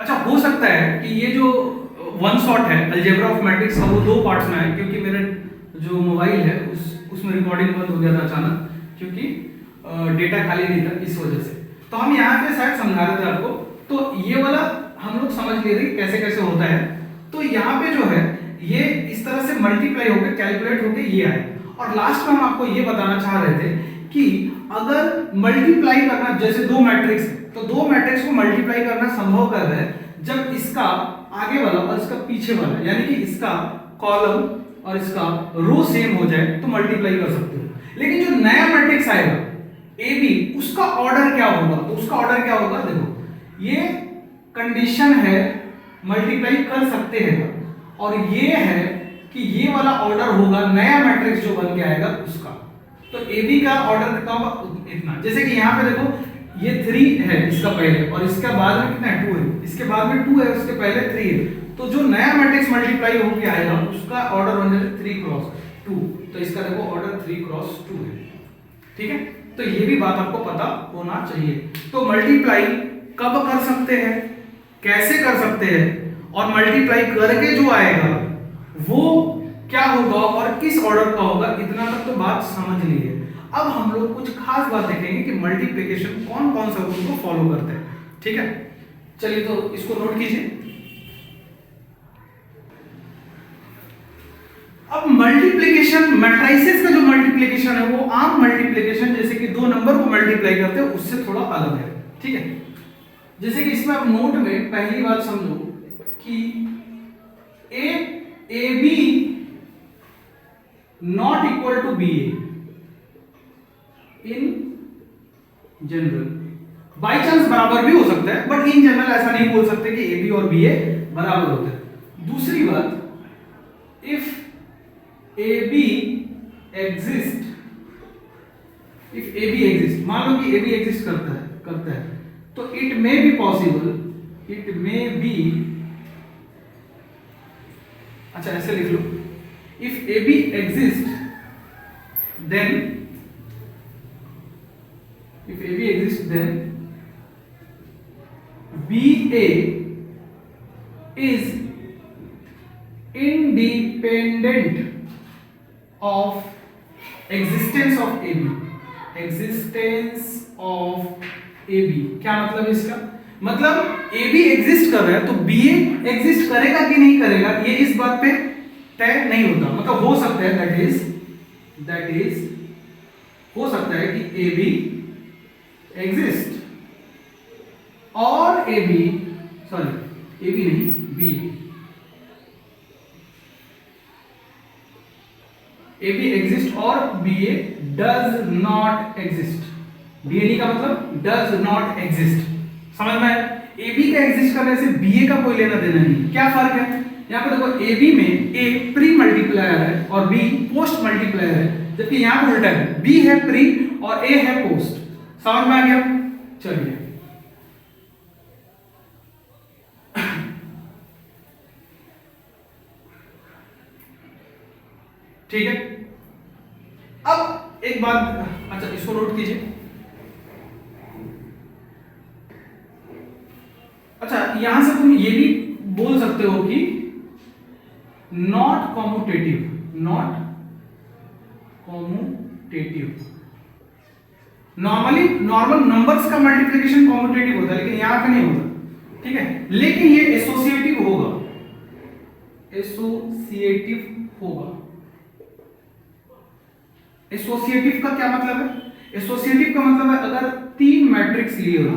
अच्छा, हो सकता है कि ये जो वन शॉट है अलजेब्रा ऑफ मैट्रिक्स का वो दो पार्ट्स में है, क्योंकि मेरे जो मोबाइल है उसमें रिकॉर्डिंग बंद हो गया था अचानक, क्योंकि डेटा खाली नहीं था इस वजह से। तो हम यहाँ पे शायद समझा रहे थे आपको, तो ये वाला हम लोग समझ लिए थे कैसे कैसे होता है। तो यहाँ पे जो है ये इस तरह से मल्टीप्लाई होकर कैलकुलेट होकर ये आए, और लास्ट में हम आपको ये बताना चाह रहे थे कि अगर मल्टीप्लाई करना, जैसे दो मैट्रिक्स है तो दो मैट्रिक्स को मल्टीप्लाई करना संभव कर रहा है जब इसका आगे वाला और इसका पीछे वाला, यानी कि इसका कॉलम और इसका रो सेम हो जाए तो मल्टीप्लाई कर सकते हो। लेकिन जो नया मैट्रिक्स आएगा ए बी, उसका ऑर्डर क्या होगा? तो उसका ऑर्डर क्या होगा, देखो ये कंडीशन है मल्टीप्लाई कर सकते हैं, और ये है कि ये वाला ऑर्डर होगा नया मैट्रिक्स जो बन के आएगा उसका। तो ए बी का ऑर्डर कितना होगा? इतना। जैसे कि यहाँ पे देखो ये 3 है इसका पहले, और इसका बाद में कितना है? 2 है, इसके बाद में 2 है, उसके पहले 3 है। तो जो नया मैट्रिक्स मल्टीप्लाई होके आएगा उसका ऑर्डर बन जाएगा 3 क्रॉस 2। तो इसका देखो ऑर्डर 3 क्रॉस 2 है। ठीक है, तो ये भी बात आपको पता होना चाहिए। तो मल्टीप्लाई कब कर सकते हैं, कैसे कर सकते हैं, और मल्टीप्लाई करके जो आएगा वो क्या होगा और किस ऑर्डर का होगा, इतना तक तो बात समझ ली है। अब हम लोग कुछ खास बात देखेंगे कि मल्टीप्लिकेशन कौन कौन सा रूल को फॉलो करते हैं। ठीक है, चलिए तो इसको नोट कीजिए। अब मल्टीप्लिकेशन, मैट्रिसेस का जो मल्टीप्लिकेशन है वो आम मल्टीप्लिकेशन जैसे कि दो नंबर को मल्टीप्लाई करते हैं उससे थोड़ा अलग है। ठीक है, जैसे कि इसमें आप नोट में पहली बात समझो कि A B not equal to B A in general. By chance बराबर भी हो सकता है, बट इन जनरल ऐसा नहीं बोल सकते कि ए बी और बी ए बराबर होते हैं। दूसरी बात, if A B exist, if A B exist, मान लो कि ए बी एग्जिस्ट करता है तो it may be possible, it may be, अच्छा ऐसे लिख लो, if A B exist then, if AB exists then BA is independent of existence of AB, existence of AB। क्या मतलब है इसका? मतलब AB एग्जिस्ट कर रहा है तो BA एग्जिस्ट करेगा कि नहीं करेगा ये इस बात पे तय नहीं होता। मतलब हो सकता है, दैट इज हो सकता है कि AB एग्जिस्ट और ए बी नहीं, बी, ए बी एग्जिस्ट और B A does not exist. B A का मतलब डज नॉट एग्जिस्ट, समझ में? ए बी का एग्जिस्ट करने से बी ए का कोई लेना देना नहीं। क्या फर्क है यहाँ पे? देखो ए बी में ए प्री मल्टीप्लायर है और बी पोस्ट मल्टीप्लायर है, जबकि यहाँ पे उल्टा है, बी है प्री और ए है पोस्ट। समझ में आ गया? चलिए, ठीक है। अब एक बात, अच्छा इसको नोट कीजिए। अच्छा यहां से तुम ये भी बोल सकते हो कि not commutative, not commutative. Normal numbers का मल्टीप्लिकेशन कॉम्यूटेटिव होता है, लेकिन यहां पे नहीं होता। ठीक है, लेकिन ये एसोसिएटिव होगा, एसोसिएटिव होगा। एसोसिएटिव का क्या मतलब है? एसोसिएटिव का मतलब है अगर 3 मैट्रिक्स लिए हो,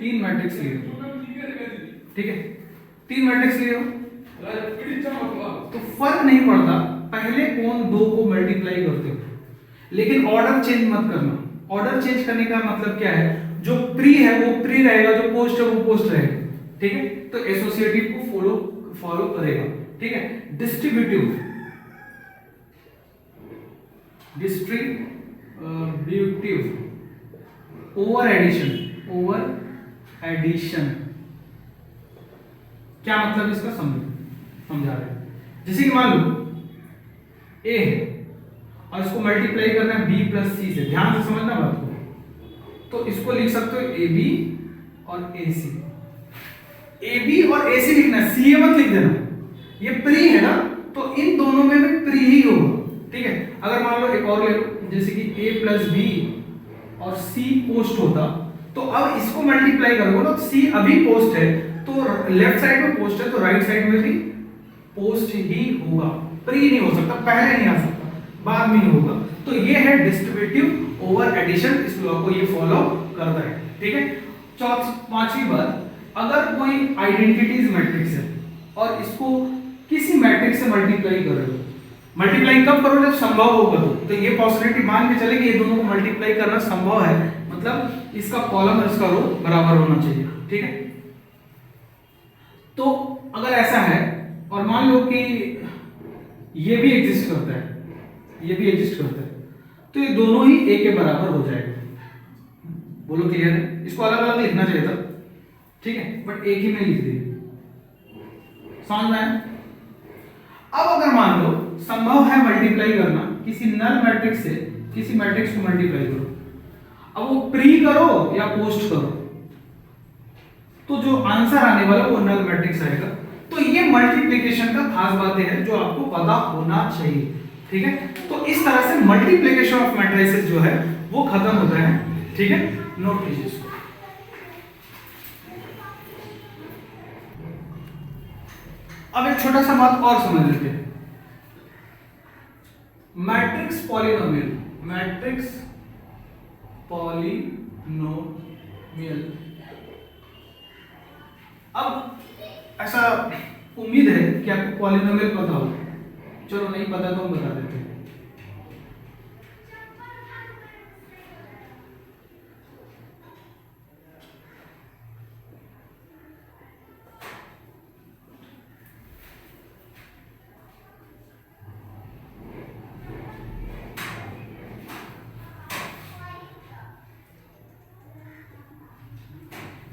3 मैट्रिक्स लिए हो, ठीक है, 3 मैट्रिक्स लिए हो तो फर्क नहीं पड़ता पहले कौन दो को मल्टीप्लाई करते हो, लेकिन ऑर्डर चेंज मत करना। ऑर्डर चेंज करने का मतलब क्या है? जो प्री है वो प्री रहेगा, जो पोस्ट है वो पोस्ट रहेगा। ठीक है, तो एसोसिएटिव को फॉलो करेगा। ठीक है, डिस्ट्रीब्यूटिव ओवर एडिशन क्या मतलब इसका समझा रहे हैं। जैसे कि मान लो ए है और इसको मल्टीप्लाई करना है बी प्लस सी से, ध्यान से समझना बात को। तो इसको लिख सकते हो ए बी और ए सी, ए बी और ए सी लिखना है, सी ए मत लिख देना, ये प्री है ना, तो इन दोनों में भी प्री ही होगा, ठीक है। अगर मान लो एक और ले लो, जैसे कि a प्लस बी और c पोस्ट होता, तो अब इसको मल्टीप्लाई करोगे ना, c अभी पोस्ट है तो लेफ्ट साइड में पोस्ट है, तो राइट साइड में भी पोस्ट ही होगा, प्री नहीं हो सकता, पहले नहीं आ सकता, बाद में ही होगा। तो ये है डिस्ट्रीब्यूटिव ओवर एडिशन, इस लॉ को ये फॉलो करता है, ठीक है। पांचवी बात, अगर कोई आइडेंटिटीज मैट्रिक्स है और इसको किसी मैट्रिक्स से मल्टीप्लाई कर रहे हो, मल्टीप्लाई कब करो जब संभव होगा, तो ये पॉसिबिलिटी मान के चले कि ये दोनों को मल्टीप्लाई करना संभव है, मतलब इसका कॉलम और इसका रो बराबर होना चाहिए, ठीक है। तो अगर ऐसा है और मान लो कि ये भी एग्जिस्ट करता है, ये भी एग्जिस्ट करता है, तो ये दोनों ही a के बराबर हो जाएगा। बोलो क्लियर है? इसको अलग अलग लिखना चाहिए था, ठीक है, बट एक ही में लिख दिए, समझ में आया? अब अगर मान लो संभव है मल्टीप्लाई करना, किसी नल मैट्रिक्स से किसी मैट्रिक्स को मल्टीप्लाई करो, अब वो प्री करो या पोस्ट करो, तो जो आंसर आने वाला वो नल मैट्रिक्स आएगा। तो ये मल्टीप्लिकेशन का खास बातें हैं जो आपको पता होना चाहिए, ठीक है। तो इस तरह से मल्टीप्लिकेशन ऑफ मैट्रिसेस जो है वो खत्म होता है, ठीक है, नोट कीजिए इसको। अब एक छोटा सा बात और समझ लेते हैं, मैट्रिक्स पॉलिनोमियल, मैट्रिक्स पॉलिनोमियल। अब ऐसा उम्मीद है कि आपको पॉलिनोमियल पता हो, चलो नहीं पता तो हम बता देते हैं।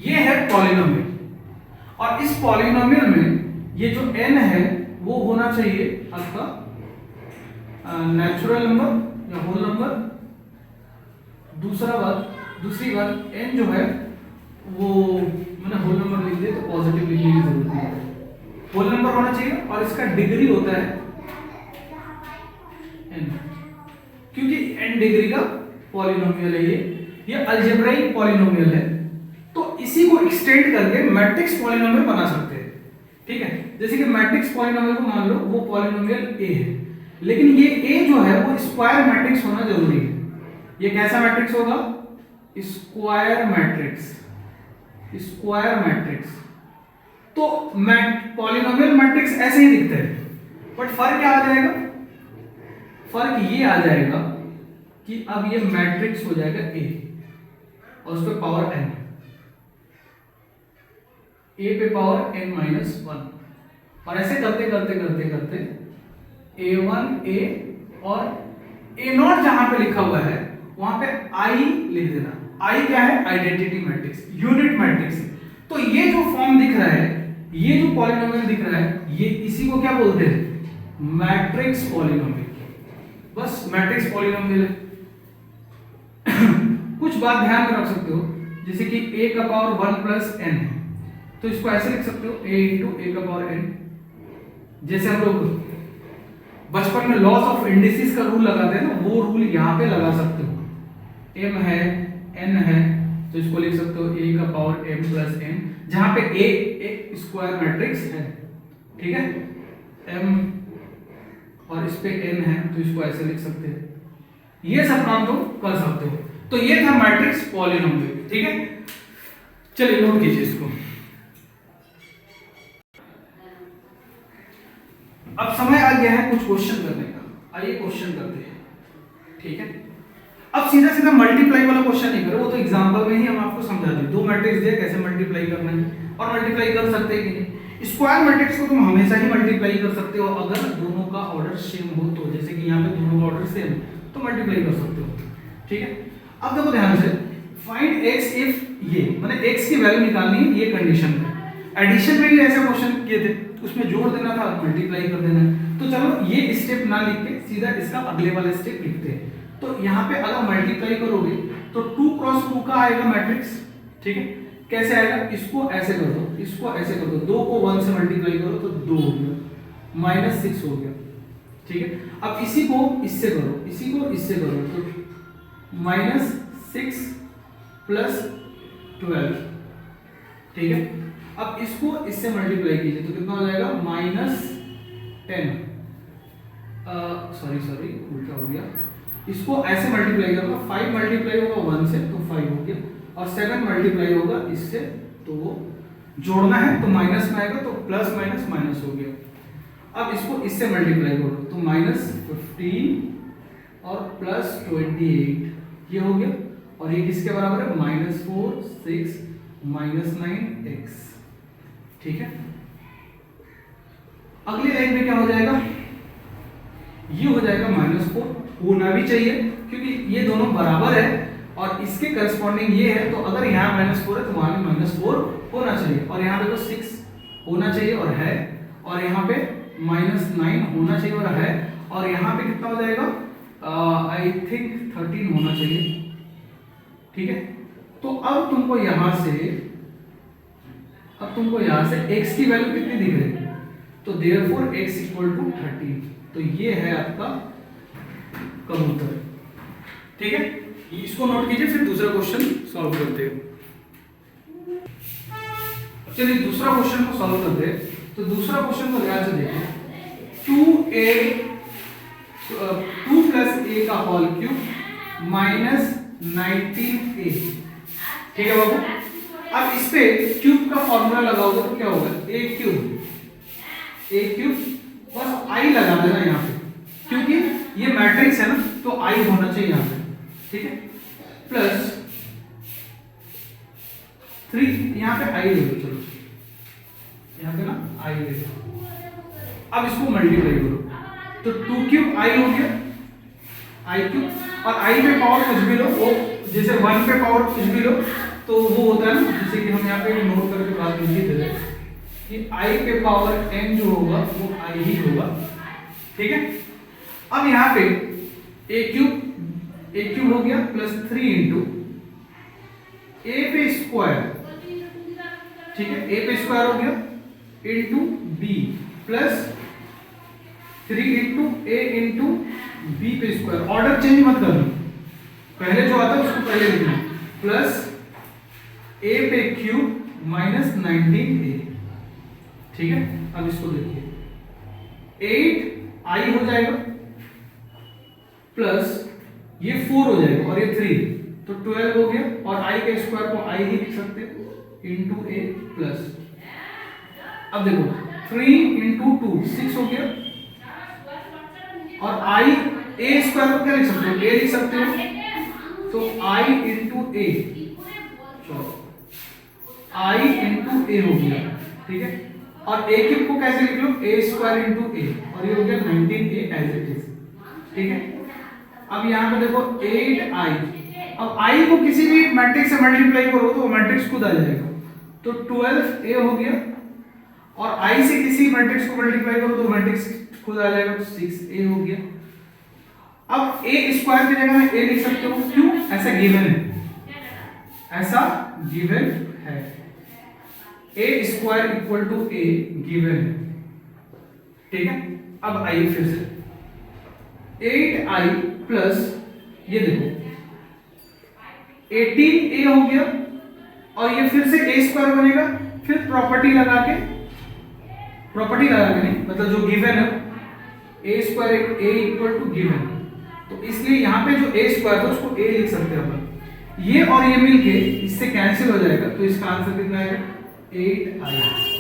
ये है पॉलिनोमियल, और इस पॉलिनोमियल में ये जो n है वो होना चाहिए आपका नेचुरल नंबर या होल नंबर। दूसरी बात n जो है वो मैंने होल नंबर लिख दिया, तो पॉजिटिव लिखने की जरूरत नहीं है, होल नंबर होना चाहिए, और इसका डिग्री होता है n, क्योंकि n डिग्री का पॉलिनोमियल है, ये अलजेब्राइक पॉलिनोमियल है, तो इसी को एक्सटेंड करके मैट्रिक्स पॉलिनोमियल बना सकते हैं, ठीक है। जैसे कि मैट्रिक्स पॉलिनोमियल को मान लो वो पॉलिनोमियल a है, लेकिन ये a जो है वो स्क्वायर मैट्रिक्स होना जरूरी है। ये कैसा मैट्रिक्स होगा? Square matrix, square matrix. तो पॉलिनोमियल मैट्रिक्स ऐसे ही दिखते हैं, बट फर्क क्या आ जाएगा? फर्क ये आ जाएगा कि अब ये मैट्रिक्स हो जाएगा a और उस पर पावर n, a पे पावर n माइनस 1, और ऐसे करते करते करते करते a1 a और a0 जहां पे लिखा हुआ है वहां पे I लिख देना। I क्या है? Identity matrix, unit matrix. तो ये जो फॉर्म दिख रहा है, ये जो पॉलिनोमियल दिख रहा है, ये इसी को क्या बोलते हैं? Matrix polynomial. बस मैट्रिक्स पॉलिनोमियल है। कुछ बात ध्यान में रख सकते हो, जैसे कि a का पावर 1 प्लस n है, तो इसको ऐसे लिख सकते हो a इंटू ए का पावर n। जैसे हम लोग बचपन में लॉस ऑफ इंडिसेस का रूल लगाते हैं ना, वो रूल यहाँ पे लगा सकते हो। m है, n है, तो इसको लिख सकते हो a का पावर m प्लस n, जहां पे a एक स्क्वायर मैट्रिक्स है, ठीक है, m और इस पे n है, तो इसको ऐसे लिख सकते हैं। ये सब काम तुम कर सकते हो। तो ये था मैट्रिक्स पॉलिनोमियल, ठीक है। चलिए नोट कीजिए इसको। अब समय आ गया है कुछ क्वेश्चन करने का, आइए क्वेश्चन करते हैं, ठीक है। अब सीधा सीधा मल्टीप्लाई वाला क्वेश्चन नहीं करो, वो तो एग्जांपल में ही हम आपको समझा दें। दो मैट्रिक्स दिए, कैसे मल्टीप्लाई करना है, और मल्टीप्लाई कर सकते हैं कि नहीं। स्क्वायर मैट्रिक्स को तुम हमेशा ही मल्टीप्लाई कर सकते हो अगर दोनों का ऑर्डर सेम हो, तो जैसे कि यहाँ पे दोनों का ऑर्डर सेम, तो मल्टीप्लाई कर सकते हो, ठीक है। अब देखो ध्यान से, फाइंड x इफ ये माने x की वैल्यू निकालनी है, ये कंडीशन है। एडिशन में भी ऐसा क्वेश्चन किए थे, उसमें जोड़ देना था, मल्टीप्लाई कर देना है। तो चलो ये स्टेप ना लिख के सीधा इसका अगले वाला स्टेप लिखते हैं। तो यहाँ पे अगर मल्टीप्लाई करोगे तो 2 क्रॉस 2 का आएगा मैट्रिक्स, ठीक है। कैसे आएगा, इसको ऐसे कर दो, इसको ऐसे कर दो, 2 को 1 से मल्टीप्लाई करो तो 2 हो गया, -6 हो गया, ठीक है। अब इसी को इससे करो, इसी को इससे करो तो -6 + 12, ठीक है। अब इसको इससे मल्टीप्लाई कीजिए तो कितना हो जाएगा, -10, सॉरी उल्टा हो गया, इसको ऐसे मल्टीप्लाई करो, 5 मल्टीप्लाई होगा 1 से तो 5 हो गया, और 7 मल्टीप्लाई होगा इससे तो जोड़ना है तो माइनस में आएगा तो प्लस माइनस माइनस हो गया। अब इसको इससे मल्टीप्लाई करो तो -15 और +28 ये हो गया, और ये किसके बराबर है, -4 6 -9x, ठीक है। अगली लाइन में क्या हो जाएगा, ये हो जाएगा -4, होना भी चाहिए क्योंकि ये दोनों बराबर है और इसके करस्पॉन्डिंग ये है, तो अगर यहाँ -4 है तो वहां भी -4 होना चाहिए, और यहाँ पे तो 6 होना चाहिए और है, और यहाँ पे -9 होना चाहिए और है, और यहाँ पे कितना हो जाएगा, आई थिंक 13 होना चाहिए, ठीक है। तो अब तुमको यहाँ से x की वैल्यू कितनी दिख रही है, तो देयरफॉर x = 13, तो ये है आपका कबूतर, ठीक है। इसको नोट कीजिए, फिर दूसरा क्वेश्चन सॉल्व करते हैं। चलिए दूसरा क्वेश्चन को सॉल्व करते हैं, तो दूसरा क्वेश्चन को ध्यान से देखिए, 2 + a का होल क्यूब -19a, ठीक है बाबू। अब इस पे क्यूब का फॉर्मूला लगाओगे तो क्या होगा, a क्यूब बस i लगा देना यहाँ पे, क्योंकि ये मैट्रिक्स है ना तो i होना चाहिए यहाँ पे, ठीक है, प्लस 3 यहाँ पे i ले लो, चलो यहाँ पे ना i ले लो। अब इसको मल्टीप्लाई करो तो 2 क्यूब i हो गया, i क्यूब, और i पे पावर कुछ भी लो, वो जैसे 1 पे पावर कुछ भी लो तो वो होता है ना, जैसे कि हम यहाँ पे नोट करके बात लिख दे रहे हैं कि i पे पावर n जो होगा वो i ही होगा, ठीक है। अब यहाँ पे a क्यूब हो गया प्लस 3 इंटू a पे स्क्वायर, ठीक है, a पे स्क्वायर हो गया into b plus 3 into a into b पे स्क्वायर, ऑर्डर चेंज मत करना, पहले जो आता है उसको पहले लिखना, प्लस a पे क्यूब -19a, ठीक है। अब इसको देखिए 8i हो जाएगा प्लस ये 4 हो जाएगा और ये 3 तो 12 हो गया, और i के स्क्वायर को i ही लिख सकते हैं इंटू a प्लस, अब देखो 3 इंटू 2 6 हो गया, और i a स्क्वायर को क्या लिख सकते हो, a लिख सकते हो, तो i इंटू a, चलो i इंटू a हो गया, ठीक है। और a क्यूब को कैसे लिख लो, a स्क्वायर इंटू a, और ये हो गया 19a एज इट इज, ठीक है। अब यहाँ पे देखो 8i, अब i को किसी भी मैट्रिक्स से मल्टीप्लाई करो तो वो मैट्रिक्स खुद आ जाएगा, तो 12a हो गया, और i से किसी मैट्रिक्स को मल्टीप्लाई करो तो मैट्रिक्स खुद आ जाएगा, तो 6a हो गया। अब a स्क्वायर की जगह में a लिख सकते हो, क्यों, ऐसा गिवन है, ऐसा गिवन है, a square equal to a given है, ठीक है। अब आइए फिर से 8i प्लस ये देखो 18a हो गया, और ये फिर से a स्क्वायर बनेगा, फिर प्रॉपर्टी लगा के नहीं, मतलब जो गिवन है a square a equal to given, तो इसलिए यहाँ पे जो a स्क्वायर था उसको a लिख सकते हैं अपन, ये और ये मिलके इससे कैंसिल हो जाएगा, तो इसका आंसर कितना आएगा 8i,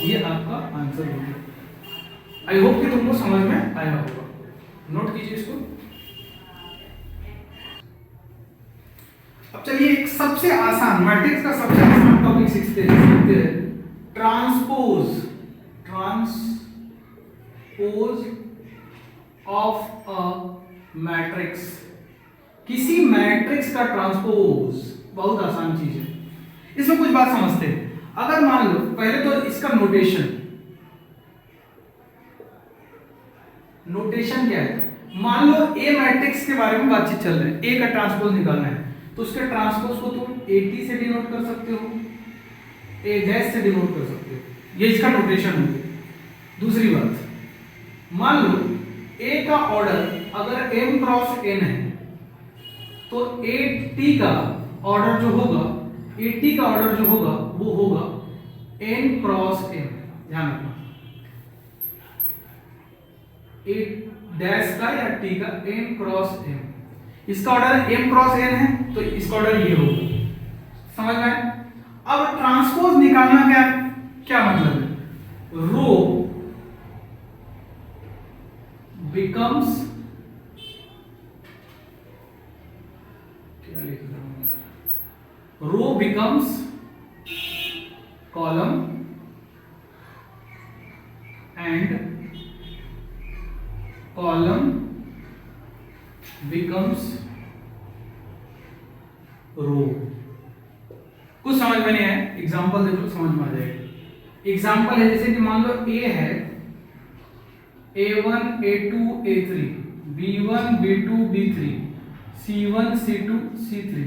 ये आपका आंसर हो गया। आई होप कि तुमको समझ में आया होगा, नोट कीजिए इसको। अब चलिए एक सबसे आसान मैट्रिक्स का सबसे आसान टॉपिक सीखते हैं, ट्रांसपोज ऑफ अ मैट्रिक्स, किसी मैट्रिक्स का ट्रांसपोज, बहुत आसान चीज है, इसमें कुछ बात समझते हैं। अगर मान लो पहले तो इसका नोटेशन क्या है, मान लो ए मैट्रिक्स के बारे में बातचीत चल रही है, ए का ट्रांसपोज निकालना है, तो उसके ट्रांसपोज को तुम 80 से डिनोट कर सकते हो, ए डैश से डिनोट कर सकते हो, ये इसका नोटेशन हो गया। दूसरी बात, मान लो ए का ऑर्डर अगर m क्रॉस n है तो AT का ऑर्डर जो होगा, AT का ऑर्डर जो होगा वो होगा n क्रॉस m। ध्यान रखना, A डैश का या T का n क्रॉस m, इसका ऑर्डर m क्रॉस n है तो इसका ऑर्डर ये होगा। समझ में आया? अब ट्रांसपोज निकालना क्या क्या मतलब है, रो becomes, क्या लिख रहा हूं, रो becomes column and column becomes रो। कुछ समझ में नहीं है, एग्जांपल देखो समझ में आ जाएगा। एग्जांपल है जैसे कि मान लो ए है, A1 A2 A3, B1 B2 B3, C1 C2 C3,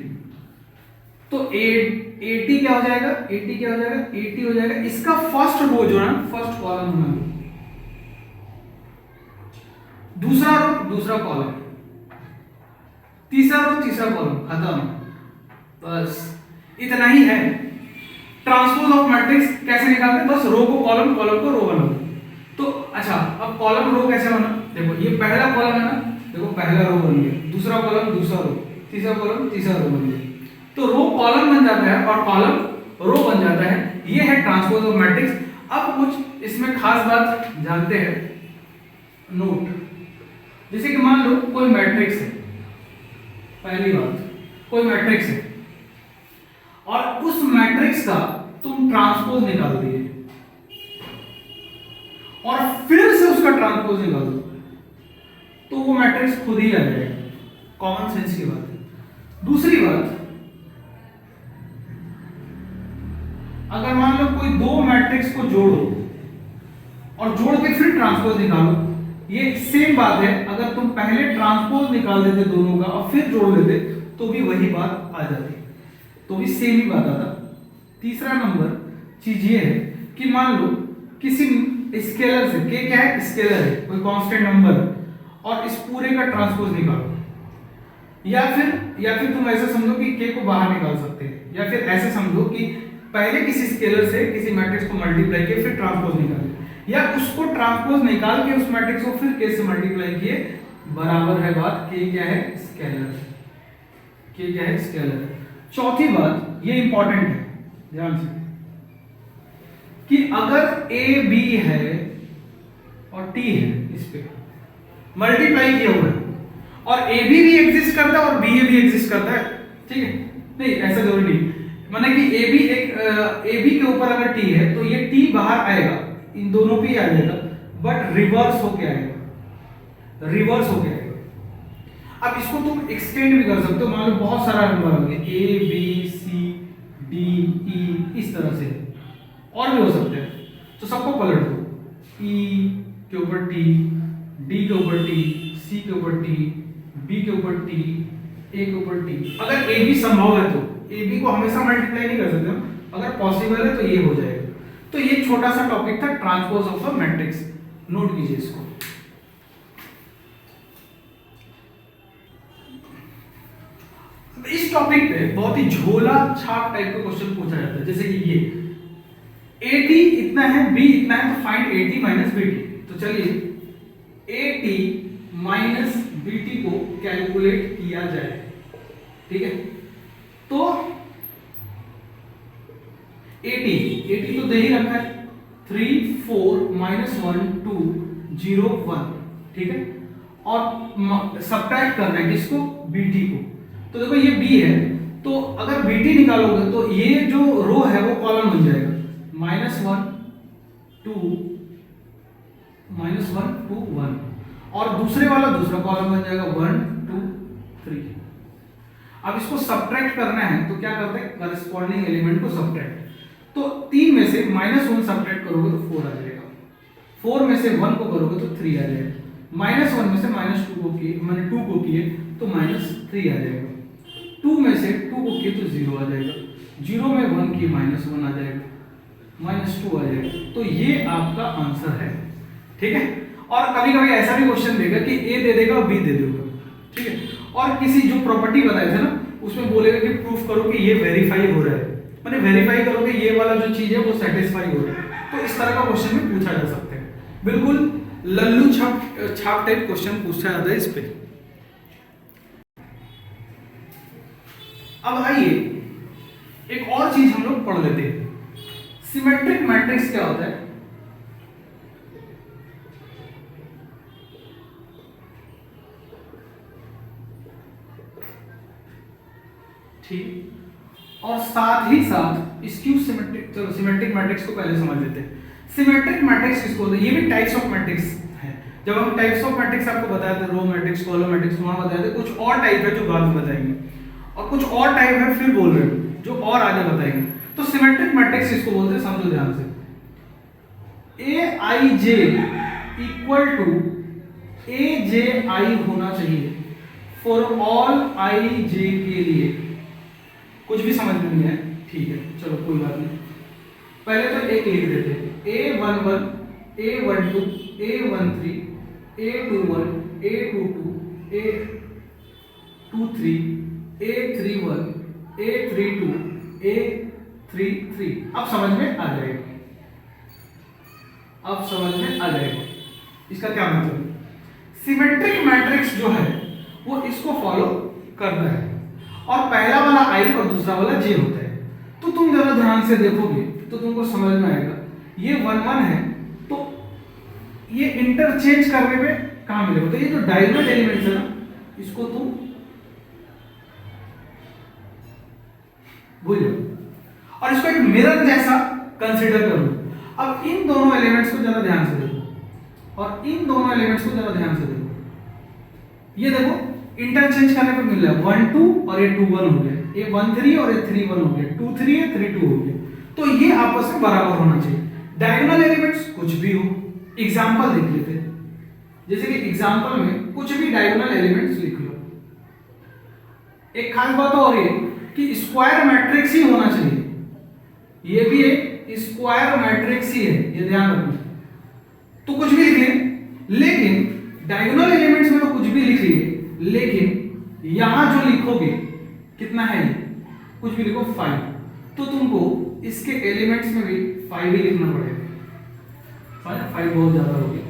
तो AT क्या हो जाएगा, AT क्या हो जाएगा, AT हो जाएगा इसका फर्स्ट रो जो है, फर्स्ट कॉलम होना, दूसरा रो दूसरा कॉलम, तीसरा रो तीसरा कॉलम, खत्म। बस इतना ही है। ट्रांसपोज ऑफ मैट्रिक्स कैसे निकालते हैं, बस रो को कॉलम, कॉलम को रो बनाओ। तो अच्छा, अब कॉलम रो कैसे बना, देखो ये पहला कॉलम है ना, देखो पहला रो बन गया, दूसरा कॉलम दूसरा रो, तीसरा कॉलम तीसरा रो बन गया, तो रो कॉलम बन जाता है और कॉलम रो बन जाता है। ये है ट्रांसपोज ऑफ मैट्रिक्स। अब कुछ इसमें खास बात जानते हैं, नोट, जैसे कि मान लो कोई मैट्रिक्स है, पहली बात कोई मैट्रिक्स है और उस मैट्रिक्स का तुम ट्रांसपोज निकाल दिए और फिर से उसका ट्रांसपोज निकाल दो तो वो मैट्रिक्स खुद ही आ जाएगा। कॉमन सेंस की बात है। दूसरी बात, अगर मान लो कोई दो मैट्रिक्स को जोड़ो और जोड़ के फिर ट्रांसपोज निकालो, ये सेम बात है। अगर तुम पहले ट्रांसपोज निकाल देते दोनों का और फिर जोड़ देते तो भी वही बात आ जाती, तो भी सेम ही बात आता। तीसरा नंबर चीज ये है कि मान लो किसी स्केलर से, के क्या है, स्केलर है, कोई कांस्टेंट नंबर और इस पूरे का ट्रांसपोज निकालो, या फिर तुम ऐसा समझो कि के को बाहर निकाल सकते हैं, या फिर ऐसे समझो कि पहले किसी स्केलर से किसी मैट्रिक्स को मल्टीप्लाई किए फिर ट्रांसपोज निकाले, या उसको ट्रांसपोज निकाल के उस मैट्रिक्स को फिर के से मल्टीप्लाई किए, बराबर है बात के क्या है, स्केलर। के क्या है, स्केलर। चौथी बात, ये इंपॉर्टेंट है, ध्यान से, कि अगर ए बी है और टी है, इस पे मल्टीप्लाई किया हुआ है और ए बी भी एग्जिस्ट करता है और बी ए भी एग्जिस्ट करता है, ठीक है, नहीं ऐसा जरूरी नहीं, माने कि ए बी के ऊपर अगर टी है तो ये टी बाहर आएगा, इन दोनों पे ही आ जाएगा, बट रिवर्स होके आएगा, रिवर्स होके आएगा। अब इसको तुम एक्सटेंड भी कर सकते हो, मान लो बहुत सारा नंबर हो गया, A B C D E, इस तरह से और भी हो सकते हैं, तो सबको पलट दो, ई के ऊपर टी, डी के ऊपर टी, सी के ऊपर टी, बी के ऊपर टी, ए के ऊपर टी। अगर ए बी संभव है तो ए बी को हमेशा मल्टीप्लाई नहीं कर सकते हम, अगर पॉसिबल है तो ये हो जाएगा। तो ये छोटा सा टॉपिक था transpose of a matrix, note कीजिए इसको। इस टॉपिक पे बहुत ही झोला छाप टाइप का क्वेश्चन पूछा जाता है, जैसे कि ये AT इतना है, B इतना है, तो फाइंड AT माइनस BT। तो चलिए AT माइनस BT को कैलकुलेट किया जाए, ठीक है। तो AT तो दे ही रखा है, 3 4 -1 2 0 1, ठीक है, और सब्ट्रैक्ट करना है किसको, BT को। तो देखो ये B है, तो अगर BT निकालोगे तो ये जो रो है वो कॉलम बन जाएगा, -1 2 -1 2 1, और दूसरे वाला दूसरा कॉलम बन जाएगा 1 2 3। अब इसको सब्ट्रैक्ट करना है तो क्या करते हैं, करस्पॉन्डिंग एलिमेंट को सब्ट्रैक्ट। तो 3 में से -1 सब्ट्रैक्ट करोगे तो 4 आ जाएगा, 4 में से 1 को करोगे तो 3 आ जाएगा, -1 में से -2 को किए, मैंने 2 को किए तो -3 आ जाएगा, 2 में से 2 को किए तो 0 आ जाएगा, 0 में 1 किए -1 आ जाएगा, -2 आ जाएगा। तो ये आपका आंसर है, ठीक है। और कभी कभी ऐसा भी क्वेश्चन देगा कि ए दे देगा और बी दे देगा, ठीक है। और किसी जो प्रॉपर्टी बताए थे ना, उसमें बोलेगा कि प्रूफ करो कि ये वेरीफाई हो रहा है, मैंने वेरीफाई करो कि ये वाला जो चीज है वो सेटिस्फाई हो रहा है। तो इस तरह का क्वेश्चन भी पूछा जा सकता है, बिल्कुल लल्लू छाप टाइप क्वेश्चन पूछा जाता है इस पे। अब आइए एक और चीज हम लोग पढ़ लेते हैं, सिमेट्रिक मैट्रिक्स क्या होता है। ठीक, और साथ ही साथ स्क्यू सिमेट्रिक, चलो सिमेट्रिक मैट्रिक्स को पहले समझ लेते हैं। सिमेट्रिक मैट्रिक्स किसको होता है, ये भी टाइप्स ऑफ मैट्रिक्स है। जब हम टाइप्स ऑफ मैट्रिक्स आपको बताए थे, रो मैट्रिक्स, कॉलम मैट्रिक्स, वहां बताए थे। कुछ और टाइप है जो बाद में बताएंगे, और कुछ और टाइप है फिर बोल रहे हो जो और आगे बताएंगे। तो सिमेट्रिक मैट्रिक्स किसको बोलते हैं, समझो ध्यान से। Aij इक्वल टू Aj होना चाहिए फॉर ऑल i j के लिए। कुछ भी समझ में नहीं है, ठीक है, चलो कोई बात नहीं। पहले तो एक लिख देते हैं, A11, A12, A13, A21, A22, A23, A31, A32, A33। अब समझ में आ जाएगा, अब समझ में आ जाएगा इसका क्या मतलब। सिमेट्रिक मैट्रिक्स जो है वो इसको फॉलो करता है, और पहला वाला आई और दूसरा वाला जे होता है। तो तुम जरा ध्यान से देखोगे तो तुमको समझ में आएगा, ये 1 1 है तो ये इंटरचेंज करने पे कहां मिलेगा। तो ये जो डायगोनल एलिमेंट्स है ना, इसको तुम भूल जाओ और इसको एक मिरर जैसा कंसीडर करो। अब इन दोनों एलिमेंट्स को जरा ध्यान से देखो, और इन दोनों एलिमेंट्स को जरा ध्यान से देखो। ये देखो इंटरचेंज करने पे मिल रहा है 1 2 और ये 2 1 हो गया, ये 1 3 और ये 3 1 हो गया, 2 3 है 3 2 हो गया। तो ये आपस में बराबर होना चाहिए। डायगोनल एलिमेंट्स कुछ भी हो, एग्जांपल देख लेते हैं। जैसे कि एग्जांपल में कुछ भी डायगोनल एलिमेंट्स लिख लो। एक खास बात और ये कि स्क्वायर मैट्रिक्स ही होना चाहिए, ये भी एक स्क्वायर मैट्रिक्स ही है, ये ध्यान रखना। तो कुछ भी लिख लें, लेकिन डायगोनल एलिमेंट्स में तो कुछ भी लिख लिए, लेकिन यहां जो लिखोगे कितना है, कुछ भी लिखो 5, तो तुमको इसके एलिमेंट्स में भी 5 ही लिखना पड़ेगा। 5 बहुत ज्यादा हो गया,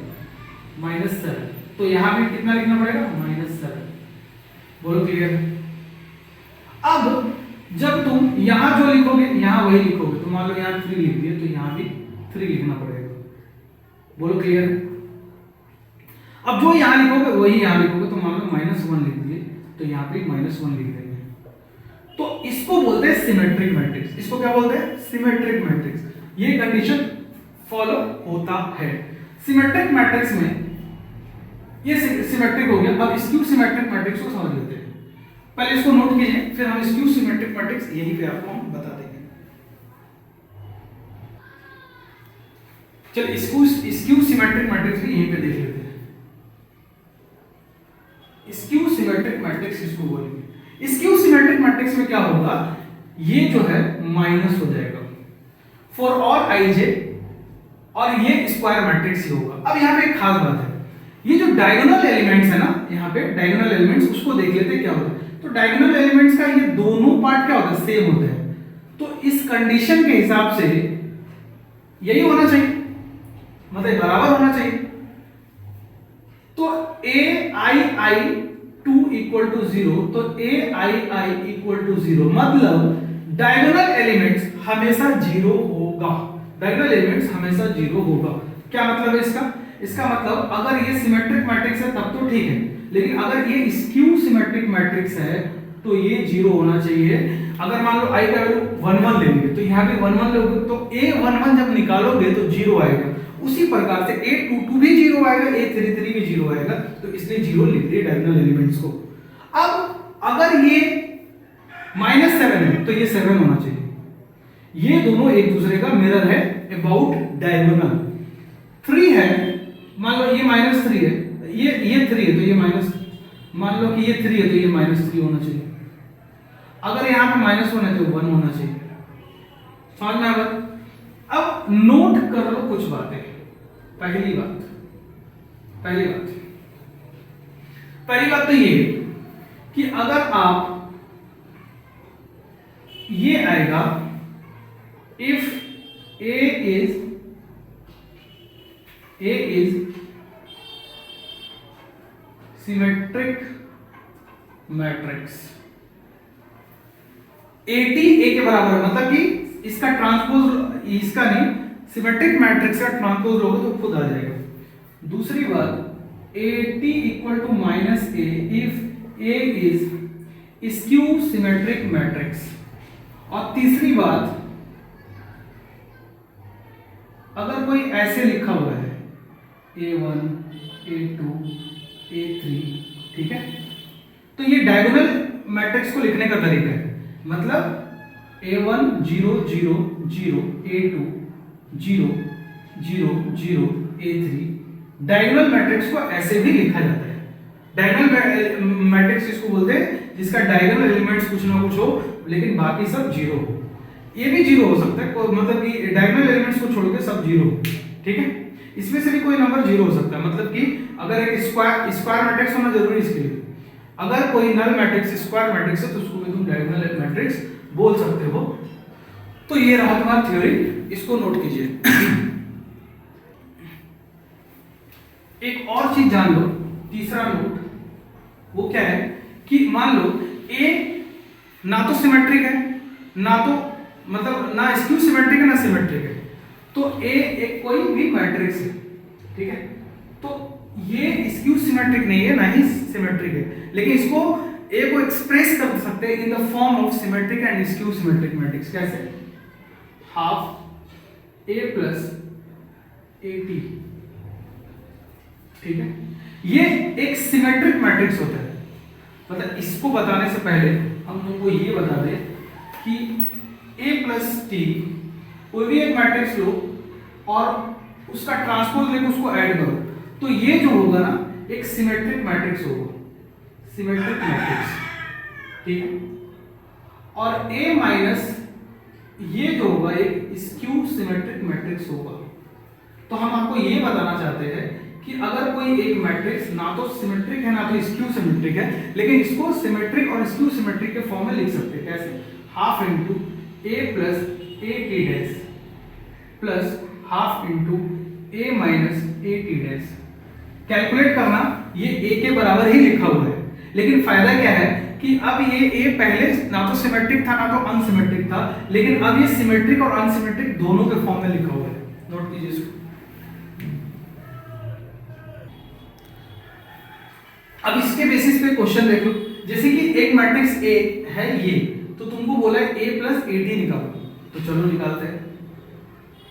-7, तो यहां भी कितना लिखना पड़ेगा, -7। बोलो क्लियर। अब जब तुम यहां जो लिखोगे यहां वही लिखोगे, तो मान लो यहां 3 लिख दिए तो यहां भी 3 लिखना पड़ेगा। बोलो क्लियर। अब जो यहां लिखोगे वही यहां लिखोगे, तो मान लो -1 लिख दिए तो यहां पे -1 लिख देंगे। तो इसको बोलते हैं सिमेट्रिक मैट्रिक्स। इसको क्या बोलते हैं, सिमेट्रिक मैट्रिक्स। ये कंडीशन फॉलो होता है सिमेट्रिक मैट्रिक्स में। ये सिमेट्रिक हो गया। अब स्क्यू सिमेट्रिक मैट्रिक्स को समझ लेते हैं। पहले इसको नोट कीजिए, फिर हम स्क्यू सिमेट्रिक मैट्रिक्स यहीं पे आपको हम बता देंगे। चलिए स्क्यू सिमेट्रिक मैट्रिक्स भी यहीं पे देख लेते हैं। स्क्यू सिमेट्रिक मैट्रिक्स इसको बोलेंगे। स्क्यू सिमेट्रिक मैट्रिक्स में क्या होगा, ये जो है माइनस हो जाएगा फॉर ऑल i j, और ये स्क्वायर मैट्रिक्स ही होगा। अब यहाँ पे एक खास बात है, ये जो डायगोनल एलिमेंट्स है ना, यहाँ पे डायगोनल एलिमेंट्स, उसको देख लेते हैं क्या होता है। तो डायगोनल एलिमेंट्स का ये दोनों पार्ट क्या होता है, सेम होता है। तो इस कंडीशन के हिसाब से यही होना चाहिए, मतलब बराबर होना चाहिए। तो ai2 इक्वल टू 0, तो ai इक्वल टू 0, मतलब डायगोनल एलिमेंट्स हमेशा 0 होगा। डायगोनल एलिमेंट्स हमेशा 0 होगा। क्या मतलब है इसका, इसका मतलब अगर ये सिमेट्रिक मैट्रिक्स है तब तो ठीक है, लेकिन अगर ये स्क्यू सिमेट्रिक मैट्रिक्स है तो ये 0 होना चाहिए। अगर मान लो i का वैल्यू 1 1 लेंगे तो यहाँ पे 1 1 लोगे तो a11 जब निकालोगे तो 0 आएगा। उसी प्रकार से a22 भी 0 आएगा, a33 भी 0 आएगा, तो इसलिए 0 लिख दिए डायगोनल एलिमेंट्स को। अब अगर ये -7 है तो ये 7 होना चाहिए। ये दोनों एक दूसरे का मिरर है अबाउट डायगोनल। 3 है, मान लो ये -3 है, ये 3 है तो ये माइनस, मान लो कि ये 3 है तो ये -3 होना चाहिए। अगर यहाँ पे -1 है तो 1 होना चाहिए। समझ में आ गया। अब अब नोट कर लो कुछ बातें। पहली बात तो ये कि अगर आप ये आएगा if A is symmetric matrix, AT A के बराबर है, मतलब कि इसका ट्रांसपोज, इसका नहीं, सिमेट्रिक मैट्रिक्स का ट्रांसपोज लोगे तो खुद आ जाएगा। दूसरी बात, AT equal to minus A if A is skew symmetric matrix. और तीसरी बात, अगर कोई ऐसे लिखा हुआ है A1 A2 A3, ठीक है, तो ये डायगोनल मैट्रिक्स को लिखने का तरीका है। मतलब A1 0 0 0 A2 0 0 0 A3, diagonal matrix को ऐसे भी लिखा जाता है। डायगोनल मैट्रिक्स इसको बोलते हैं जिसका डायगोनल एलिमेंट्स कुछ ना कुछ हो लेकिन बाकी सब जीरो हो। ये भी जीरो हो सकता है, मतलब कि डायगोनल एलिमेंट्स को छोड़ के सब जीरो, ठीक है। इसमें से भी कोई नंबर जीरो हो सकता है, मतलब कि अगर एक स्क्वायर मैट्रिक्स होना जरूरी इसके लिए। अगर कोई नल मैट्रिक्स स्क्वायर मैट्रिक्स है तो उसको भी तुम डायगोनल मैट्रिक्स बोल सकते हो। तो ये रहा तुम्हारा थ्योरी, इसको नोट कीजिए। एक और चीज जान लो, तीसरा नोट, वो क्या है कि मान लो A ना तो सिमेट्रिक है, ना तो मतलब ना स्क्यू सिमेट्रिक है ना सिमेट्रिक है, तो A एक कोई भी मैट्रिक्स है, ठीक है। तो ये स्क्यू सिमेट्रिक नहीं है ना ही सिमेट्रिक है, लेकिन इसको A को एक्सप्रेस कर सकते हैं in the form of symmetric and skew symmetric matrix. कैसे? हाफ A प्लस AT, ठीक है। ये एक सिमेट्रिक मैट्रिक्स होता है। मतलब इसको बताने से पहले हम तुमको ये बता दें कि A प्लस T कोई भी एक मैट्रिक्स लो और उसका ट्रांसपोज लेके उसको ऐड करो, तो ये जो होगा ना एक सिमेट्रिक मैट्रिक्स होगा, सिमेट्रिक मैट्रिक्स, ठीक है। और A माइनस ये जो होगा एक स्क्यू सिमेट्रिक मैट्रिक्स होगा। तो हम आपको ये बताना चाहते हैं कि अगर कोई एक मैट्रिक्स ना तो सिमेट्रिक है ना तो स्क्यू सिमेट्रिक है, लेकिन इसको सिमेट्रिक और स्क्यू सिमेट्रिक के फॉर्म में लिख सकते हैं। कैसे? Half into A plus AT dash plus half into A minus AT dash. Calculate करना, ये A के बराबर ही लिखा हुआ है, लेकिन फायदा क्या है कि अब ये A पहले ना तो सिमेट्रिक था ना तो अनसिमेट्रिक था, लेकिन अब ये सिमेट्रिक और अनसिमेट्रिक दोनों के फॉर्म में लिखा हुआ है। नोट कीजिए इसको। अब इसके बेसिस पे क्वेश्चन देख लो। जैसे कि एक मैट्रिक्स A है ये, तो तुमको बोला है A प्लस AT निकालो, तो चलो निकालते हैं।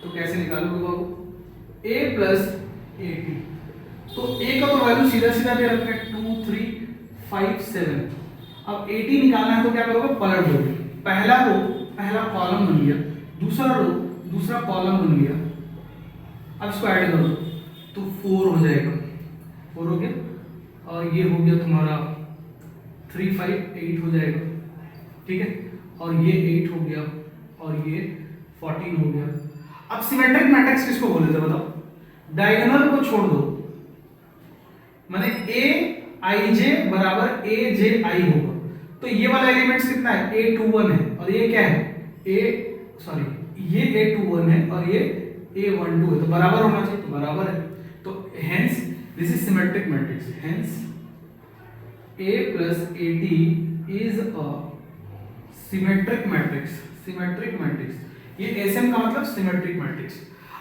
तो कैसे निकालोगे बाबू? A प्लस AT, तो A का तो वैल्यू सीधा सीधा दे रखा है 2 3 5 7। अब AT निकालना है तो क्या करोगे? पलट दोगे। पहला रो पहला कॉलम बन गया, दूसरा रो दूसरा कॉलम बन गया। अब इसको ऐड करो तो 4 हो जाएगा, 4 हो गया। और ये हो गया तुम्हारा 3 5 8 हो जाएगा, ठीक है। और ये 8 हो गया और ये 14 हो गया। अब सिमेट्रिक मैट्रिक्स किसको बोले थे बताओ? डायगोनल को छोड़ दो, माने Aij बराबर Aj I होगा। तो ये वाला एलिमेंट्स कितना है? A21 है, और ये क्या है? ये A21 है और ये A12 है, तो बराबर होना चाहिए, तो बराबर है। तो hence this is symmetric matrix, hence A plus AT is a symmetric matrix, symmetric matrix. ये SM का मतलब सिमेट्रिक मैट्रिक्स।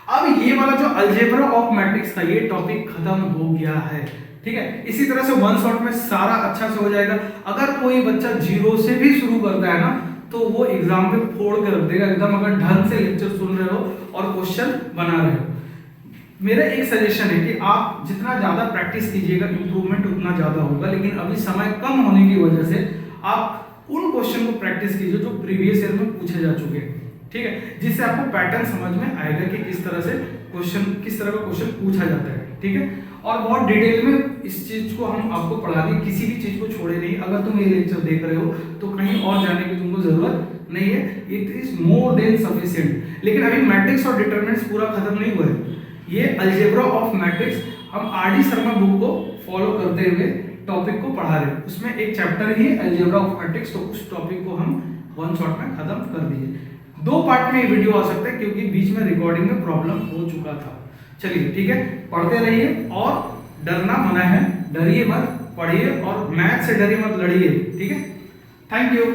अब ये वाला जो अलजेब्रा ऑफ मैट्रिक्स था, ये टॉपिक खत्म हो गया है, ठीक है। इसी तरह से वन शॉट में सारा अच्छा से हो जाएगा। अगर कोई बच्चा जीरो से भी शुरू करता है ना, तो वो एग्जाम पे फोड़ के रख देगा एकदम, अगर ढंग से लेक्चर सुन रहे हो और क्वेश्चन बना रहे हो। मेरा एक सजेशन है कि आप जितना ज़्यादा प्रैक्टिस कीजिएगा इंप्रूवमेंट उतना ज़्यादा होगा, लेकिन अभी समय कम होने की वजह से आप उन क्वेश्चन को प्रैक्टिस कीजिए जो प्रीवियस ईयर में पूछे जा चुके हैं, ठीक है, जिससे आपको पैटर्न समझ में आएगा कि किस तरह का क्वेश्चन पूछा जाता है, ठीक है। और बहुत डिटेल में इस चीज़ को हम आपको पढ़ा दें, किसी भी चीज़ को छोड़े नहीं। अगर तुम ये लेक्चर देख रहे हो तो कहीं और जाने की तुमको ज़रूरत नहीं है, it is more than sufficient. लेकिन अभी मैट्रिक्स और डिटरमिनेंट्स पूरा खत्म नहीं हुआ है, ये अलजेब्रा ऑफ मैट्रिक्स हम आर.डी. शर्मा बुक को फॉलो करते हुए टॉपिक को पढ़ा रहे हैं। उसमें एक chapter he algebra of matrix, तो उस टॉपिक को हम वन शॉट में खत्म कर दिए। 2 पार्ट में ये वीडियो आ सकता है क्योंकि बीच में रिकॉर्डिंग में प्रॉब्लम हो चुका था। चलिए ठीक है, पढ़ते रहिए और डरना मना है, डरिए मत, पढ़िए और मैथ से डरिए मत, लड़िए। ठीक है, थैंक यू।